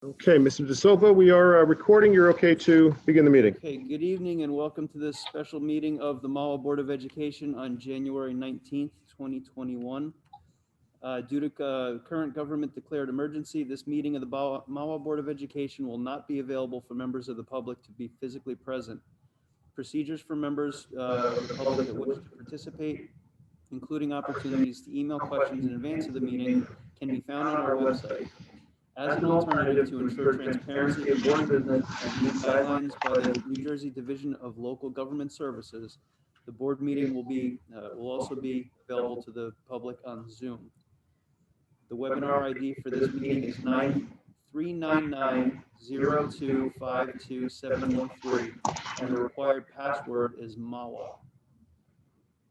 Okay, Mr. De Silva, we are recording. You're okay to begin the meeting. Okay, good evening and welcome to this special meeting of the Mahwah Board of Education on January 19th, 2021. Due to current government declared emergency, this meeting of the Mahwah Board of Education will not be available for members of the public to be physically present. Procedures for members of the public that wish to participate, including opportunities to email questions in advance of the meeting, can be found on our website. As an alternative to ensure transparency of board business and meet guidelines by the New Jersey Division of Local Government Services, the board meeting will also be available to the public on Zoom. The webinar ID for this meeting is 399-0252-713, and the required password is Mahwah.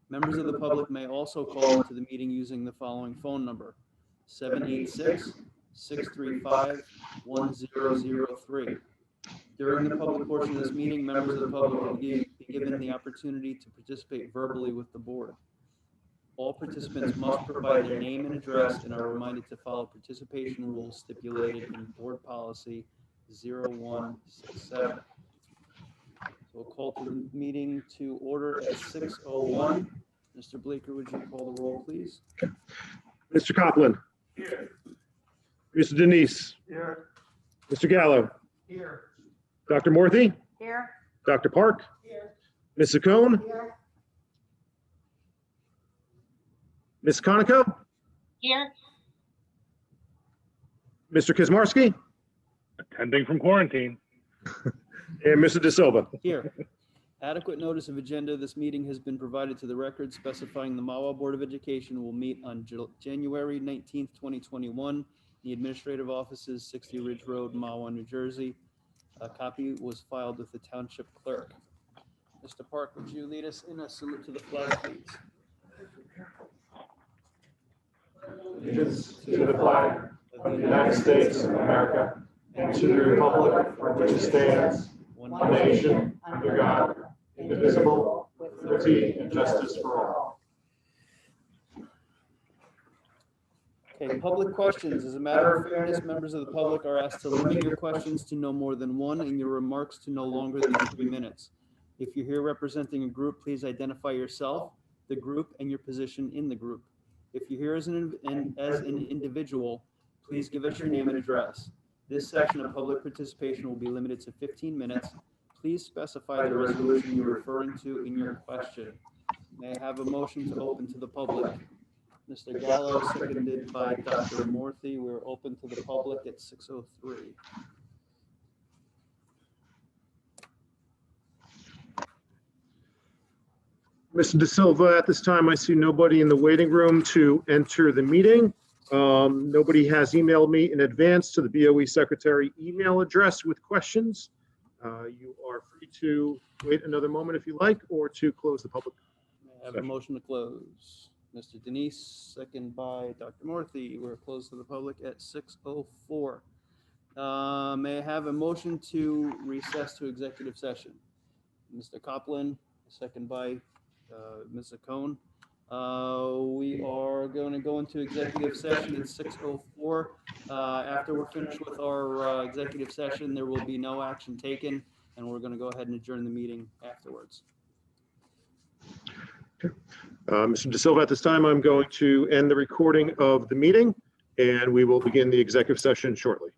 Members of the public may also call into the meeting using the following phone number: 786-635-1003. During the public portion of this meeting, members of the public will be given the opportunity to participate verbally with the board. All participants must provide their name and address and are reminded to follow participation rules stipulated in Board Policy 0167. So we'll call to the meeting to order at 6:01. Mr. Bleeker, would you call the roll, please? Mr. Copeland. Here. Mr. Denise. Here. Mr. Gallo. Here. Dr. Morthy. Here. Dr. Park. Here. Ms. Saccone. Here. Ms. Conoco. Here. Mr. Kizmarski. Attending from quarantine. And Mr. De Silva. Here. Adequate notice of agenda of this meeting has been provided to the record, specifying the Mahwah Board of Education will meet on January 19th, 2021. The administrative offices, 60 Ridge Road, Mahwah, New Jersey. A copy was filed with the Township Clerk. Mr. Park, would you lead us in a salute to the flag, please? Allegiance to the flag of the United States of America and to the republic for which it stands, one nation, under God, indivisible, with liberty and justice for all. Okay, public questions. As a matter of fairness, members of the public are asked to limit your questions to no more than one and your remarks to no longer than 3 minutes. If you're here representing a group, please identify yourself, the group, and your position in the group. If you're here as an individual, please give us your name and address. This section of public participation will be limited to 15 minutes. Please specify the resolution you're referring to in your question. May I have a motion to open to the public? Mr. Gallo, seconded by Dr. Morthy. We're open to the public at 6:03. Mr. De Silva, at this time, I see nobody in the waiting room to enter the meeting. Nobody has emailed me in advance to the BOE Secretary email address with questions. You are free to wait another moment if you like, or to close the public. May I have a motion to close? Mr. Denise, second by Dr. Morthy. We're closed to the public at 6:04. May I have a motion to recess to executive session? Mr. Copeland, second by Ms. Saccone. We are going to go into executive session at 6:04. After we're finished with our executive session, there will be no action taken, and we're going to go ahead and adjourn the meeting afterwards. Mr. De Silva, at this time, I'm going to end the recording of the meeting, and we will begin the executive session shortly.